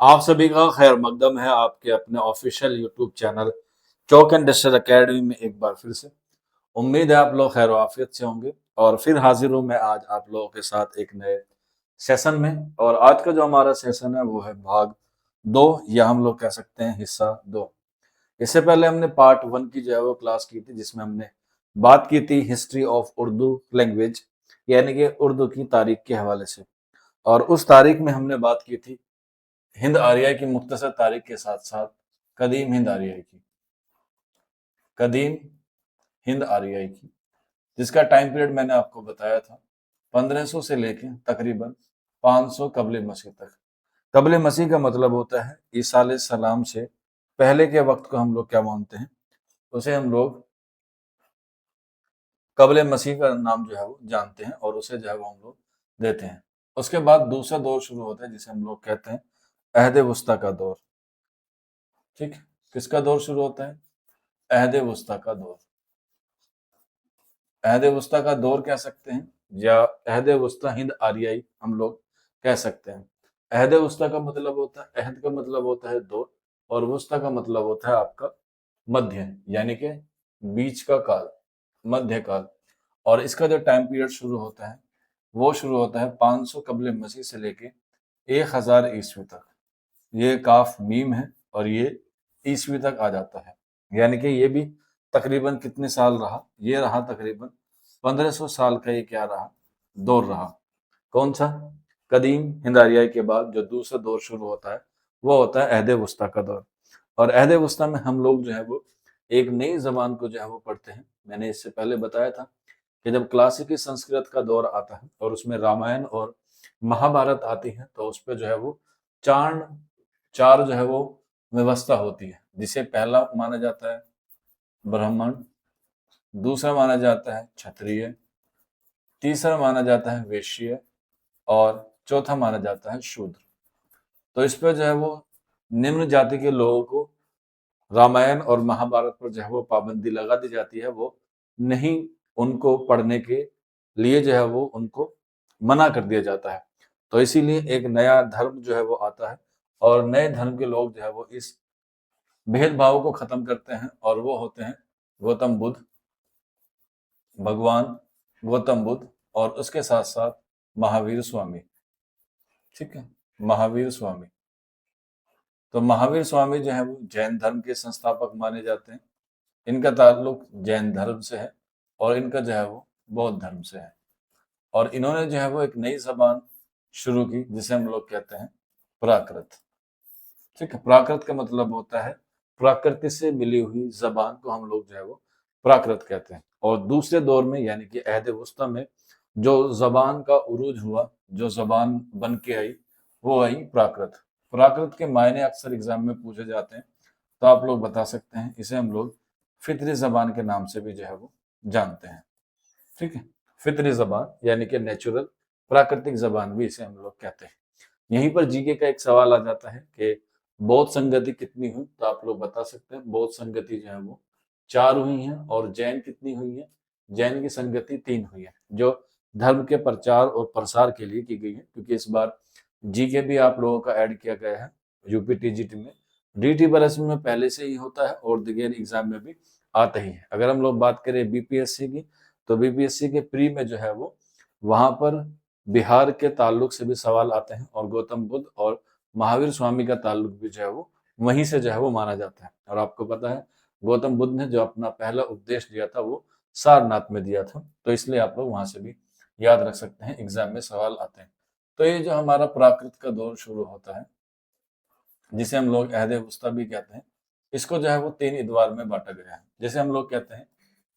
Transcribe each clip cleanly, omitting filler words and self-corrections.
आप सभी का खैर मकदम है आपके अपने official YouTube channel chalk and duster academy में एक बार फिर से। उम्मीद है आप लोग खैर आफियत से होंगे और फिर हाजिर हूँ मैं आज आप लोगों के साथ एक नए सेशन में। और आज का जो हमारा सेशन है वो है भाग 2 या हम लोग कह सकते हैं हिस्सा 2। इससे पहले हमने पार्ट 1 की जो है वो क्लास की थी जिसमें हमने बात की थी हिस्ट्री ऑफ उर्दू लैंग्वेज यानी कि उर्दू की तारीख के हवाले से। और उस तारीख में हमने बात की थी हिंद आर्याई की मुख्तसर तारीख के साथ साथ कदीम हिंद आर्याई की, कदीम हिंद आर्याई की, जिसका टाइम पीरियड मैंने आपको बताया था 1500 से लेके तकरीबन 500 कबल मसीह तक। कबल मसीह का मतलब होता है ईसा अलैहिस्सलाम से पहले के वक्त को हम लोग क्या मानते हैं, उसे हम लोग कबल मसीह का नाम जो है वो जानते हैं और उसे जो है वो हम लोग देते हैं। उसके बाद दूसरा दौर शुरू होता है जिसे हम लोग कहते हैं अहद वस्ता का दौर। ठीक, किसका दौर शुरू होता है? अहद वस्ता का दौर। अहद वस्ता का दौर कह सकते हैं या अहद वस्ता हिंद आर्याई हम लोग कह सकते हैं। अहद वस्ता का मतलब होता है, अहद का मतलब होता है दौर और वस्ता का मतलब होता है आपका मध्य, यानी कि बीच का काल, मध्य काल। और इसका जो टाइम पीरियड शुरू होता है वो शुरू होता है 500 कबल मसीह से लेके 1000 ईस्वी तक। ये काफ मीम है और ये ईस्वी तक आ जाता है, यानी कि ये भी तकरीबन कितने साल रहा? ये रहा तकरीबन 1500 साल का। ये क्या रहा? दौर रहा। कौन सा? कदीम हिंद आर्याई के बाद जो दूसरा दौर शुरू होता है वो होता है अहद वस्ता का दौर। और अहद वस्ता में हम लोग जो है वो एक नई जबान को जो है वो पढ़ते हैं। मैंने इससे पहले बताया था कि जब क्लासिकी संस्कृत का दौर आता है और उसमें रामायण और महाभारत आती है तो उस पर जो है वो चार चार जो है वो व्यवस्था होती है, जिसे पहला माना जाता है ब्राह्मण, दूसरा माना जाता है क्षत्रिय, तीसरा माना जाता है वैश्य और चौथा माना जाता है शूद्र। तो इस पर जो है वो निम्न जाति के लोगों को रामायण और महाभारत पर जो है वो पाबंदी लगा दी जाती है। वो नहीं, उनको पढ़ने के लिए जो है वो उनको मना कर दिया जाता है। तो इसीलिए एक नया धर्म जो है वो आता है और नए धर्म के लोग जो है वो इस भेदभाव को खत्म करते हैं और वो होते हैं गौतम बुद्ध, भगवान गौतम बुद्ध और उसके साथ साथ महावीर स्वामी। ठीक है, महावीर स्वामी। तो महावीर स्वामी जो है वो जैन धर्म के संस्थापक माने जाते हैं। इनका ताल्लुक जैन धर्म से है और इनका जो है वो बौद्ध धर्म से है। और इन्होंने जो है वो एक नई जबान शुरू की जिसे हम लोग कहते हैं प्राकृत। ठीक है, प्राकृत का मतलब होता है प्रकृति से मिली हुई जबान को हम लोग जो है वो प्राकृत कहते हैं। और दूसरे दौर में यानी कि अहद वस्ता में जो जबान का उरूज हुआ, जो जबान बन के आई, वो आई प्राकृत। प्राकृत के मायने अक्सर एग्जाम में पूछे जाते हैं, तो आप लोग बता सकते हैं इसे हम लोग फितरी जबान के नाम से भी जो है वो जानते हैं। ठीक है, फितरी जबान यानी कि नेचुरल, प्राकृतिक जबान भी इसे हम लोग कहते हैं। यहीं पर जीके का एक सवाल आ जाता है कि बौद्ध संगति कितनी हुई? तो आप लोग बता सकते हैं बौद्ध संगति जो है वो 4 हुई हैं। और जैन कितनी हुई है? जैन की संगति 3 हुई है, जो धर्म के प्रचार और प्रसार के लिए की गई है। क्योंकि इस बार जीके भी आप लोगों का ऐड किया गया है यूपी टीजीटी में। डीटी बरस में पहले से ही होता है और दिगेन एग्जाम में भी आता ही है। अगर हम लोग बात करें बीपीएससी की, तो बीपीएससी के प्री में जो है वो वहां पर बिहार के ताल्लुक से भी सवाल आते हैं और गौतम बुद्ध और महावीर स्वामी का ताल्लुक भी जो है वो वहीं से जो है वो माना जाता है। और आपको पता है गौतम बुद्ध ने जो अपना पहला उपदेश दिया था वो सारनाथ में दिया था, तो इसलिए आप लोग वहां से भी याद रख सकते हैं, एग्जाम में सवाल आते हैं। तो ये जो हमारा प्राकृत का दौर शुरू होता है जिसे हम लोग अहद वस्ता भी कहते हैं, इसको जो है वो 3 इदवार में बांटा गया है। जैसे हम लोग कहते हैं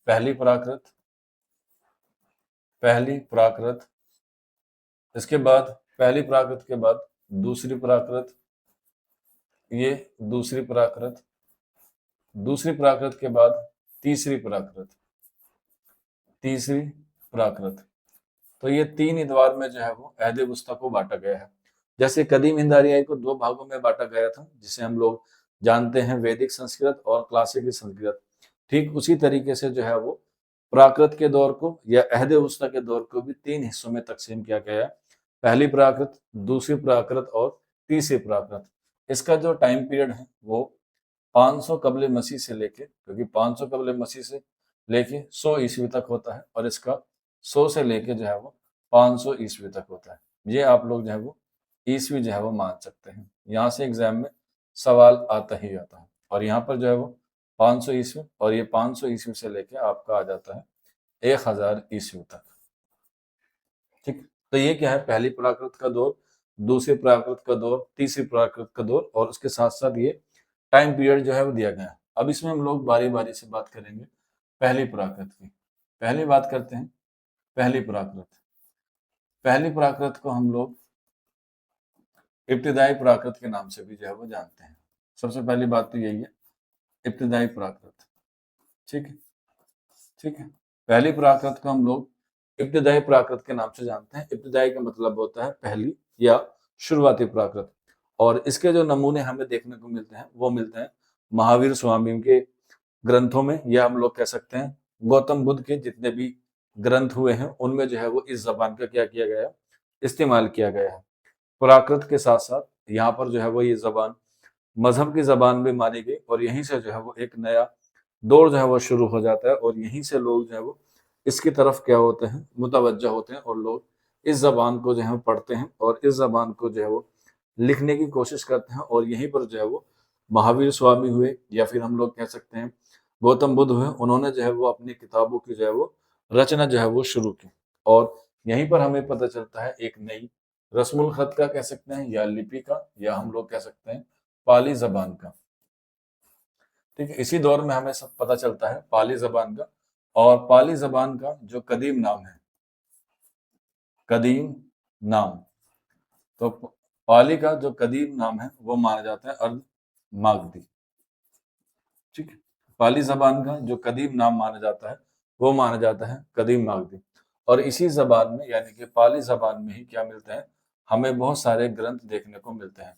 पहली प्राकृत, पहली प्राकृत, इसके बाद पहली प्राकृत के बाद दूसरी प्राकृत, ये दूसरी प्राकृत, दूसरी प्राकृत के बाद तीसरी प्राकृत, तीसरी प्राकृत। तो ये 3 इतवार में जो है वो अहद वस्ता को बांटा गया है। जैसे कदीम हिंद आर्याई को 2 भागों में बांटा गया था जिसे हम लोग जानते हैं वैदिक संस्कृत और क्लासिकल संस्कृत, ठीक उसी तरीके से जो है वो प्राकृत के दौर को या अहद वस्ता के दौर को भी 3 हिस्सों में तकसीम किया गया है। पहली प्राकृत, दूसरी प्राकृत और तीसरी प्राकृत। इसका जो टाइम पीरियड है वो 500 कबल मसीह से लेके, क्योंकि 500 कबल मसीह से लेके 100 ईस्वी तक होता है, और इसका 100 से लेके जो है वो 500 ईस्वी तक होता है। ये आप लोग जो है वो ईस्वी जो है वो मान सकते हैं। यहाँ से एग्जाम में सवाल आता ही आता है। और यहाँ पर जो है वो 500 ईस्वी, और ये 500 ईस्वी से लेके आपका आ जाता है 1000 ईस्वी तक। ठीक, तो ये क्या है, पहली प्राकृत का दौर, दूसरी प्राकृत का दौर, तीसरी प्राकृत का दौर, और उसके साथ साथ ये टाइम पीरियड जो है वो दिया गया है। अब इसमें हम लोग बारी बारी से बात करेंगे पहली प्राकृत की। पहली बात करते हैं पहली प्राकृत। पहली प्राकृत को हम लोग इब्तिदाई प्राकृत के नाम से भी जो है वो जानते हैं। सबसे पहली बात तो यही है, इब्तिदाई प्राकृत। ठीक है, ठीक है। पहली प्राकृत को हम लोग इब्तिदाई प्राकृत के नाम से जानते हैं। इब्तिदाई का मतलब होता है पहली या शुरुआती प्राकृत। और इसके जो नमूने हमें देखने को मिलते हैं वो मिलते हैं महावीर स्वामी के ग्रंथों में, या हम लोग कह सकते हैं गौतम बुद्ध के जितने भी ग्रंथ हुए हैं उनमें जो है वो इस जबान का क्या किया गया है, इस्तेमाल किया गया है। प्राकृत के साथ साथ यहाँ पर जो है वो ये जबान मजहब की जबान भी मानी गई, और यहीं से जो है वो एक नया दौर जो है वो शुरू हो जाता है, और यहीं से लोग जो है वो इसकी तरफ क्या होते हैं, मुतवज्जा होते हैं, और लोग इस जबान को जो है पढ़ते हैं और इस जबान को जो है वो लिखने की कोशिश करते हैं। और यहीं पर जो है वो महावीर स्वामी हुए, या फिर हम लोग कह सकते हैं गौतम बुद्ध हुए, उन्होंने जो है वो अपनी किताबों की जो है वो रचना जो है वो शुरू की। और यहीं पर हमें पता चलता है एक नई रस्मुल खत का कह सकते हैं, या लिपि का, या हम लोग कह सकते हैं पाली जबान का। ठीक है, इसी दौर में हमें सब पता चलता है पाली जबान का। और पाली जबान का जो कदीम नाम है, कदीम नाम, तो पाली का जो कदीम नाम है वो माना जाता है अर्ध मागधी। ठीक है, पाली जबान का जो कदीम नाम माना जाता है वो माना जाता है कदीम मागधी। और इसी जबान में यानी कि पाली जबान में ही क्या मिलता है, हमें बहुत सारे ग्रंथ देखने को मिलते हैं,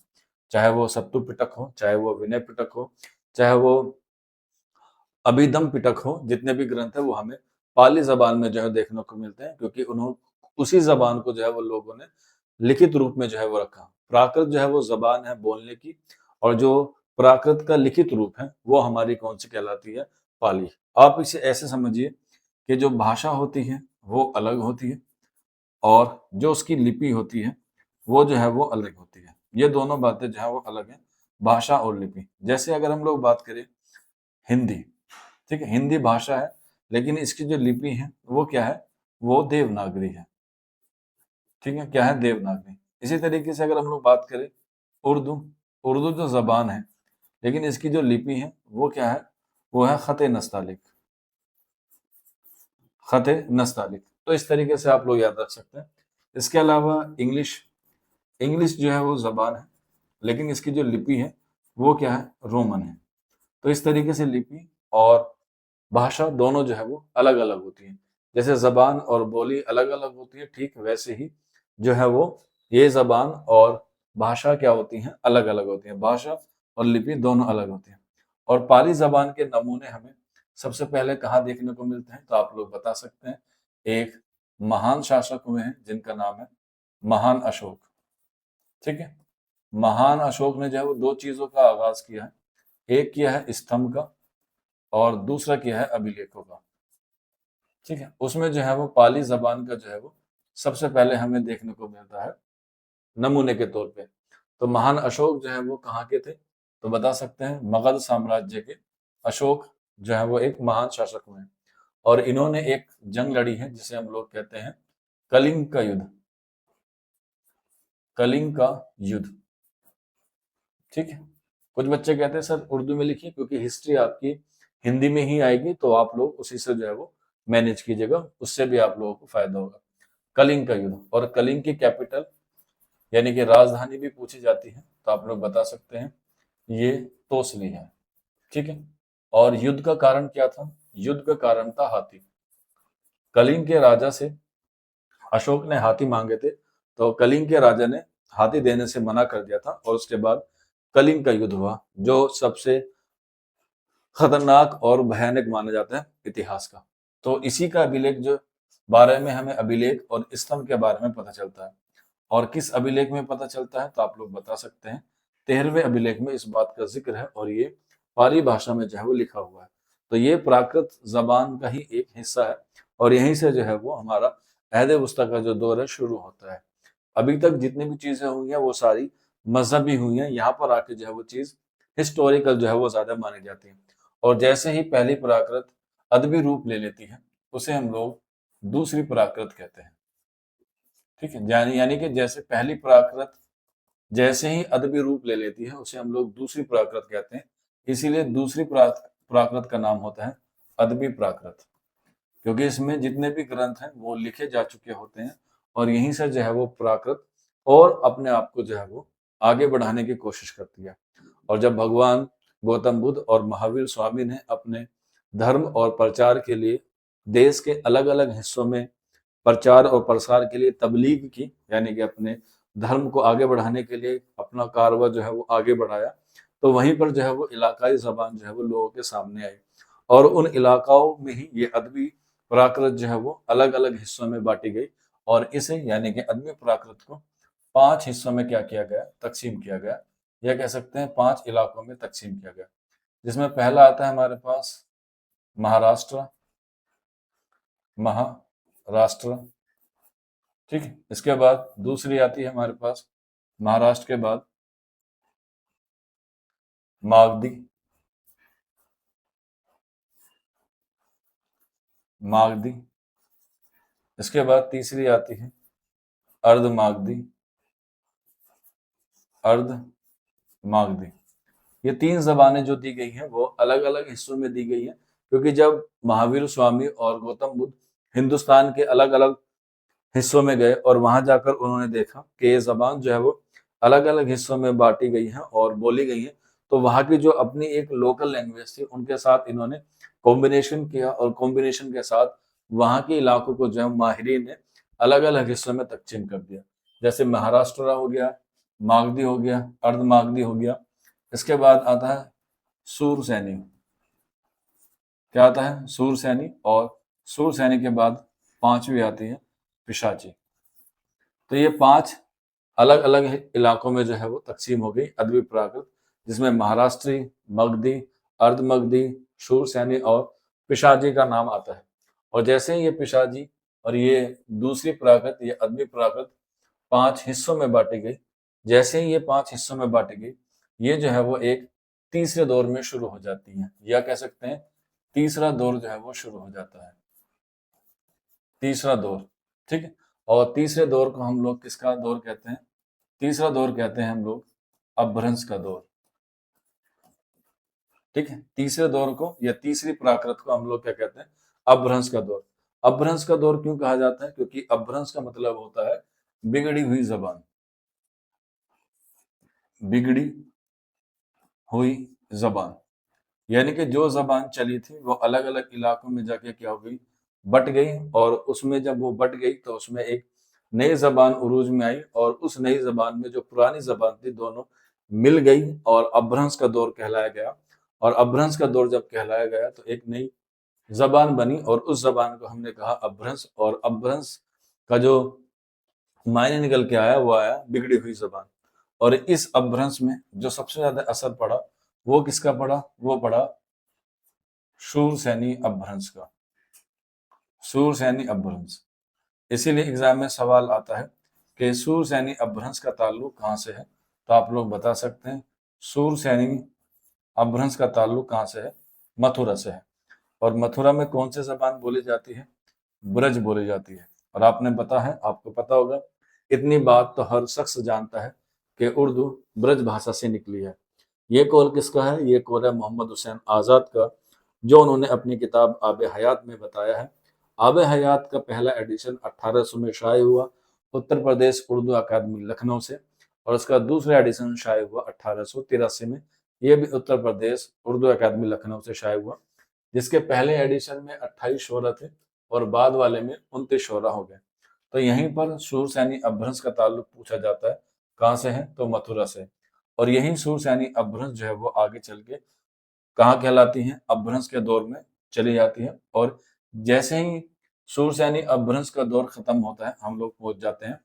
चाहे वो सत्तु पिटक हो, चाहे वो विनय पिटक हो, चाहे वो अभिधम पिटक हो, जितने भी ग्रंथ है वो हमें पाली जबान में जो है देखने को मिलते हैं, क्योंकि उन्होंने उसी जबान को जो है वो लोगों ने लिखित रूप में जो है वो रखा। प्राकृत जो है वो जबान है बोलने की, और जो प्राकृत का लिखित रूप है वो हमारी कौन सी कहलाती है, पाली। आप इसे ऐसे समझिए कि जो भाषा होती है वो अलग होती है, और जो उसकी लिपि होती है वो जो है वो अलग होती है। ये दोनों बातें जो है वो अलग है, भाषा और लिपि। जैसे अगर हम लोग बात करें हिंदी, ठीक है, हिंदी भाषा है, लेकिन इसकी जो लिपि है वो क्या है, वो देवनागरी है। ठीक है, क्या है, देवनागरी। इसी तरीके से अगर हम लोग बात करें उर्दू, उर्दू जो जबान है, लेकिन इसकी जो लिपि है वो क्या है, वो है खत नस्तालिक, खत नस्तालिक। तो इस तरीके से आप लोग याद रख सकते हैं। इसके अलावा इंग्लिश, इंग्लिश जो है वो जबान है, लेकिन इसकी जो लिपि है वो क्या है, रोमन है। तो इस तरीके से लिपि और भाषा दोनों जो है वो अलग अलग होती है। जैसे जबान और बोली अलग अलग होती है, ठीक वैसे ही जो है वो ये जबान और भाषा क्या होती हैं, अलग अलग होती हैं। भाषा और लिपि दोनों अलग होती हैं। और पाली जबान के नमूने हमें सबसे पहले कहाँ देखने को मिलते हैं, तो आप लोग बता सकते हैं। एक महान शासक हुए हैं जिनका नाम है महान अशोक। ठीक है, महान अशोक ने जो है वो दो चीजों का आगाज किया है, एक किया है स्तंभ का, और दूसरा किया है अभिलेखों का। ठीक है, उसमें जो है वो पाली जबान का जो है वो सबसे पहले हमें देखने को मिलता है नमूने के तौर पे। तो महान अशोक जो है वो कहाँ के थे, तो बता सकते हैं मगध साम्राज्य के अशोक जो है वो एक महान शासक हुए हैं। और इन्होंने एक जंग लड़ी है जिसे हम लोग कहते हैं कलिंग का युद्ध, कलिंग का युद्ध। ठीक है, कुछ बच्चे कहते हैं सर उर्दू में लिखिए, क्योंकि हिस्ट्री आपकी हिंदी में ही आएगी, तो आप लोग उसी से जो है वो मैनेज कीजिएगा, उससे भी आप लोगों को फायदा होगा। कलिंग का युद्ध, और कलिंग की कैपिटल यानी कि राजधानी भी पूछी जाती है, तो आप लोग बता सकते हैं ये तोसली है। ठीक है, और युद्ध का कारण क्या था, युद्ध का कारण था हाथी। कलिंग के राजा से अशोक ने हाथी मांगे थे, तो कलिंग के राजा ने हाथी देने से मना कर दिया था, और उसके बाद कलिंग का युद्ध हुआ, जो सबसे खतरनाक और भयानक माना जाता है इतिहास का। तो इसी का अभिलेख जो बारे में हमें अभिलेख और स्तंभ के बारे में पता चलता है। और किस अभिलेख में पता चलता है, तो आप लोग बता सकते हैं 13वें अभिलेख में इस बात का जिक्र है और ये पाली भाषा में जो है वो लिखा हुआ है। तो ये प्राकृत जबान का ही एक हिस्सा है और यहीं से जो है वो हमारा अहद वस्ता का जो दौर है शुरू होता है। अभी तक जितनी भी चीजें हुई हैं वो सारी मजहबी हुई हैं, यहाँ पर आके जो है वो चीज हिस्टोरिकल जो है वो ज्यादा मानी जाती है। और जैसे ही पहली प्राकृत अदबी रूप ले लेती है उसे हम लोग दूसरी प्राकृत कहते हैं। ठीक है, यानी यानी कि जैसे पहली प्राकृत जैसे ही अदबी रूप ले लेती है उसे हम लोग दूसरी प्राकृत कहते हैं। इसीलिए दूसरी प्राकृत का नाम होता है अदबी प्राकृत, क्योंकि इसमें जितने भी ग्रंथ हैं वो लिखे जा चुके होते हैं और यहीं से जो है वो प्राकृत और अपने आप को जो है वो आगे बढ़ाने की कोशिश करती है। और जब भगवान गौतम बुद्ध और महावीर स्वामी ने अपने धर्म और प्रचार के लिए देश के अलग अलग हिस्सों में प्रचार और प्रसार के लिए तबलीग की, यानी कि अपने धर्म को आगे बढ़ाने के लिए अपना कारवा जो है वो आगे बढ़ाया, तो वहीं पर जो है वो इलाकाई जबान जो है वो लोगों के सामने आई और उन इलाकाओं में ही ये अदबी प्राकृत जो है वो अलग अलग हिस्सों में बांटी गई और इसे यानी कि अदबी प्राकृत को 5 हिस्सों में क्या किया गया, तकसीम किया गया, या कह सकते हैं 5 इलाकों में तकसीम किया गया। जिसमें पहला आता है हमारे पास महाराष्ट्र, महाराष्ट्र। ठीक है, इसके बाद दूसरी आती है हमारे पास महाराष्ट्र के बाद मागधी, मागधी। इसके बाद तीसरी आती है अर्ध मागधी, अर्ध मागधी। ये 3 जबानें जो दी गई हैं वो अलग अलग हिस्सों में दी गई हैं, क्योंकि जब महावीर स्वामी और गौतम बुद्ध हिंदुस्तान के अलग अलग हिस्सों में गए और वहां जाकर उन्होंने देखा कि ये जबान जो है वो अलग अलग हिस्सों में बांटी गई है और बोली गई है, तो वहां की जो अपनी एक लोकल लैंग्वेज थी उनके साथ इन्होंने कॉम्बिनेशन किया और कॉम्बिनेशन के साथ वहां के इलाकों को जो है माहिरीन ने अलग अलग हिस्सों में तकसीम कर दिया। जैसे महाराष्ट्र हो गया, मागधी हो गया, अर्ध मागधी हो गया। इसके बाद आता है सूरसैनी। क्या आता है? सूरसैनी। और सूरसैनी के बाद 5वीं आती है पिशाची। तो ये 5 अलग अलग इलाकों में जो है वो तकसीम हो गई अदबी प्राकृत, जिसमें महाराष्ट्री, मगधी, अर्ध मगधी, शूरसैनी और पिशाची का नाम आता है। और जैसे ही ये पिशाची और ये दूसरी प्राकृत, ये अदबी प्राकृत 5 हिस्सों में बांटी गई, जैसे ही ये 5 हिस्सों में बांटी गई, ये जो है वो एक तीसरे दौर में शुरू हो जाती है, या कह सकते हैं तीसरा दौर जो है वो शुरू हो जाता है, तीसरा दौर। ठीक है, और तीसरे दौर को हम लोग किसका दौर कहते हैं? तीसरा दौर कहते हैं हम लोग अपभ्रंश का दौर। ठीक है, तीसरे दौर को या तीसरी प्राकृत को हम लोग क्या कहते हैं? अपभ्रंश का दौर। अपभ्रंश का दौर क्यों कहा जाता है? क्योंकि अपभ्रंश का मतलब होता है बिगड़ी हुई जबान, बिगड़ी हुई जबान। यानी कि जो जबान चली थी वो अलग अलग इलाकों में जाके क्या हो गई, बट गई, और उसमें जब वो बट गई तो उसमें एक नई जबान उरूज में आई और उस नई जबान में जो पुरानी जबान थी दोनों मिल गई और अपभ्रंश का दौर कहलाया गया। और अपभ्रंश का दौर जब कहलाया गया तो एक नई जबान बनी और उस जबान को हमने कहा अपभ्रंश। और अपभ्रंश का जो मायने निकल के आया वो आया बिगड़ी हुई जबान। और इस अपभ्रंश में जो सबसे ज्यादा असर पड़ा वो किसका पड़ा? वो पड़ा शूरसैनी अपभ्रंश का, शूरसैनी अपभ्रंश। इसीलिए एग्जाम में सवाल आता है कि शूरसैनी अपभ्रंश का ताल्लुक कहाँ से है, तो आप लोग बता सकते हैं शूरसैनी अपभ्रंश का ताल्लुक कहाँ से है? मथुरा से है। और मथुरा में कौन सी जबान बोली जाती है? ब्रज बोली जाती है। और आपने पता है, आपको पता होगा, इतनी बात तो हर शख्स जानता है कि उर्दू ब्रज भाषा से निकली है। ये कौल किसका है? ये कौल है मोहम्मद हुसैन आज़ाद का, जो उन्होंने अपनी किताब आब हयात में बताया है। आब हयात का पहला एडिशन 1800 में शाये हुआ उत्तर प्रदेश उर्दू अकादमी लखनऊ से, और उसका दूसरा एडिशन शाये हुआ 1883 में, ये भी उत्तर प्रदेश उर्दू अकादमी लखनऊ से शाये हुआ। जिसके पहले एडिशन में 28 शोरा थे और बाद वाले में 29 शोरा हो गए। तो यहीं पर शूरसैनी अपभ्रंश का ताल्लुक पूछा जाता है, कहाँ से है? तो मथुरा से। और यही शूरसैनी अपभ्रंश जो है वो आगे चल के कहाँ कहलाती है? अपभ्रंश के दौर में चली जाती है। और जैसे ही शूरसैनी अपभ्रंश का दौर खत्म होता है हम लोग पहुंच जाते हैं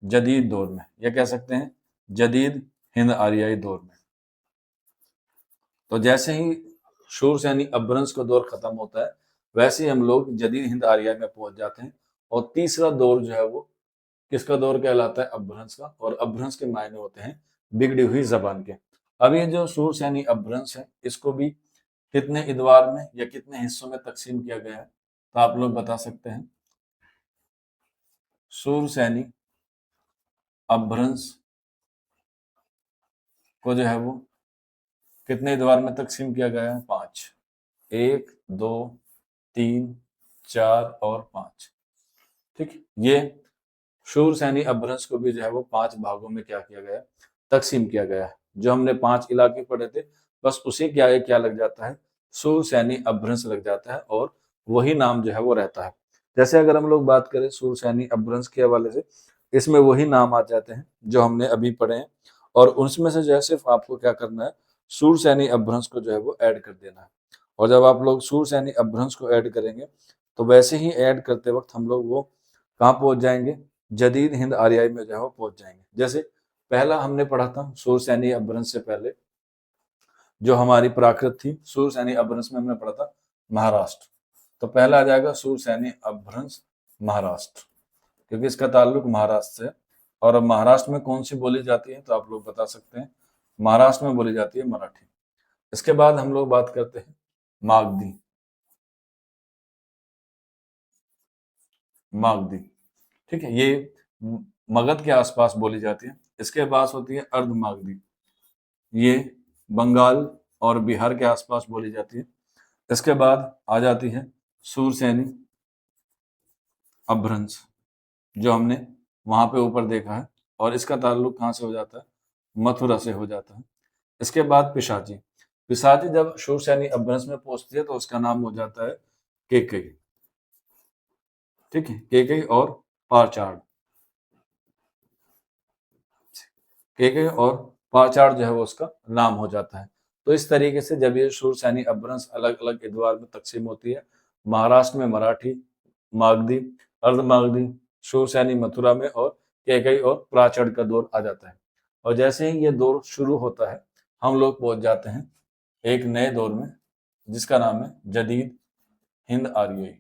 जदीद दौर में, या कह सकते हैं जदीद हिंद आर्याई दौर में। तो जैसे ही शूरसेनी अपभ्रंश का दौर खत्म होता है, वैसे ही हम लोग जदीद हिंद आर्याई में पहुंच जाते हैं। और तीसरा दौर जो है वो किसका दौर कहलाता है? अपभ्रंश का। और अपभ्रंश के मायने होते हैं बिगड़ी हुई जबान के। अब ये जो शूरसेनी अपभ्रंश है, इसको भी कितने इदवार में या कितने हिस्सों में तकसीम किया गया है, तो आप लोग बता सकते हैं। शूरसेनी अपभ्रंश को जो है वो कितने इदवार में तकसीम किया गया है? 5। 1, 2, 3, 4 और 5। ठीक, ये शूरसेनी अपभ्रंश को भी जो है वो 5 भागों में क्या किया गया है? तकसीम किया गया है। जो हमने 5 इलाके पढ़े थे, बस उसी के आगे क्या लग जाता है? शूरसेनी अपभ्रंश लग जाता है और वही नाम जो है वो रहता है। जैसे अगर हम लोग बात करें शूरसेनी अपभ्रंश के हवाले से, इसमें वही नाम आ जाते हैं जो हमने अभी पढ़े हैं। और उसमें से जो है सिर्फ आपको क्या करना है? शूरसेनी अपभ्रंश को जो है वो ऐड कर देना है। और जब आप लोग शूरसेनी अपभ्रंश को ऐड करेंगे, तो वैसे ही ऐड करते वक्त हम लोग वो कहाँ पहुंच जाएंगे? जदीद हिंद आर्याई में जो है वो पहुंच जाएंगे। जैसे पहला हमने पढ़ा था शूरसेनी अपभ्रंश से पहले जो हमारी प्राकृत थी, शूरसेनी अपभ्रंश में हमने पढ़ा था महाराष्ट्र। तो पहला आ जाएगा शूरसेनी अपभ्रंश महाराष्ट्र, क्योंकि इसका ताल्लुक महाराष्ट्र से। और अब महाराष्ट्र में कौन सी बोली जाती है? तो आप लोग बता सकते हैं, महाराष्ट्र में बोली जाती है मराठी। इसके बाद हम लोग बात करते हैं मागधी। मागधी, ठीक है, ये मगध के आसपास बोली जाती है। इसके बाद होती है अर्ध मागधी, ये बंगाल और बिहार के आसपास बोली जाती है। इसके बाद आ जाती है शूरसेनी अपभ्रंश, जो हमने वहां पे ऊपर देखा है। और इसका ताल्लुक कहाँ से हो जाता है? मथुरा से हो जाता है। इसके बाद पिशाची। पिशाची जब शूरसेनी अपभ्रंश में पहुंचती है तो उसका नाम हो जाता है केकई। ठीक है, केकई और पाचाड़। केकई और पाचाड़ जो है वो उसका नाम हो जाता है। तो इस तरीके से जब ये शूरसेनी अपभ्रंश अलग अलग इदवार में तकसीम होती है, महाराष्ट्र में मराठी, मागधी, अर्धमागधी, शूरसेनी मथुरा में, और केकई और प्राचड़ का दौर आ जाता है। और जैसे ही ये दौर शुरू होता है, हम लोग पहुंच जाते हैं एक नए दौर में, जिसका नाम है जदीद हिंद आर्याई।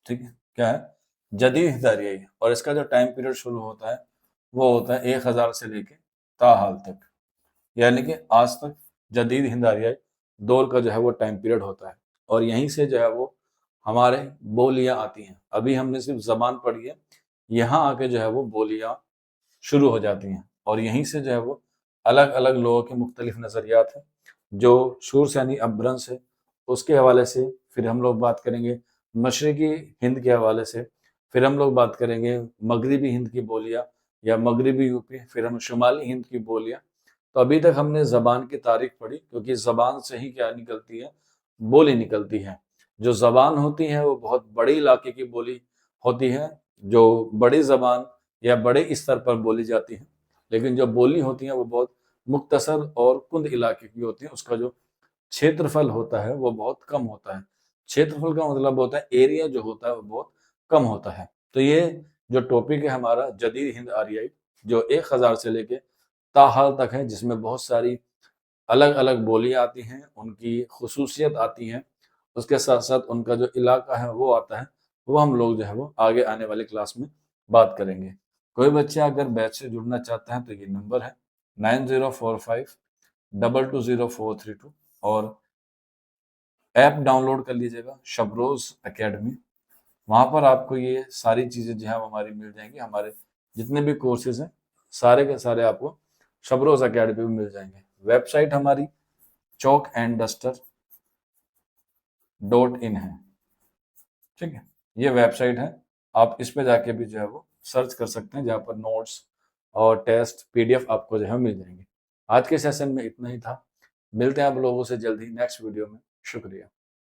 ठीक है, क्या है? जदीद हिंद आर्याई। और इसका जो टाइम पीरियड शुरू होता है वो होता है 1000 से लेके ताहाल तक, यानी कि आज तक जदीद हिंद आर्याई दौर का जो है वो टाइम पीरियड होता है। और यहीं से जो है वो हमारे बोलियां आती हैं। अभी हमने सिर्फ जबान पढ़ी है, यहाँ आके जो है वो बोलियां शुरू हो जाती हैं। और यहीं से जो है वो अलग अलग लोगों के मुख्तलिफ नज़रियात हैं। जो शूरसेनी अपभ्रंश है उसके हवाले से फिर हम लोग बात करेंगे, मशरकी हिंद के हवाले से फिर हम लोग बात करेंगे, मगरबी हिंद की बोलियां या मगरबी यूपी, फिर हम शुमाली हिंद की बोलियां। तो अभी तक हमने ज़बान की तारीख पढ़ी, क्योंकि ज़बान से ही क्या निकलती है? बोली निकलती है। जो ज़बान होती है वो बहुत बड़े इलाके की बोली होती है, जो बड़ी ज़बान या बड़े स्तर पर बोली जाती है। लेकिन जो बोली होती है वो बहुत मुख्तसर और कुंद इलाके की होती है। उसका जो क्षेत्रफल होता है वो बहुत कम होता है। क्षेत्रफल का मतलब होता है एरिया जो होता है वो बहुत कम होता है। तो ये जो टॉपिक है हमारा जदीद हिंद आर्याई, जो 1000 से लेके ताहाल तक है, जिसमें बहुत सारी अलग अलग बोलियां आती हैं, उनकी खुसूसियत आती हैं, उसके साथ साथ उनका जो इलाका है वो आता है। वो हम लोग जो है वो आगे आने वाली क्लास में बात करेंगे। कोई बच्चा अगर बैच से जुड़ना चाहता है तो ये नंबर है 9045220432, और ऐप डाउनलोड कर लीजिएगा शबरोज एकेडमी। वहाँ पर आपको ये सारी चीज़ें जो है वो हमारी मिल जाएंगी। हमारे जितने भी कोर्सेज हैं सारे के सारे आपको शबरोज एकेडमी में मिल जाएंगे। वेबसाइट हमारी chalkandduster.in है। ठीक है, ये वेबसाइट है, आप इस पे जाके भी जो है वो सर्च कर सकते हैं, जहाँ पर नोट्स और टेस्ट PDF आपको जो है मिल जाएंगे। आज के सेशन में इतना ही था। मिलते हैं आप लोगों से जल्दी नेक्स्ट वीडियो में। शुक्रिया।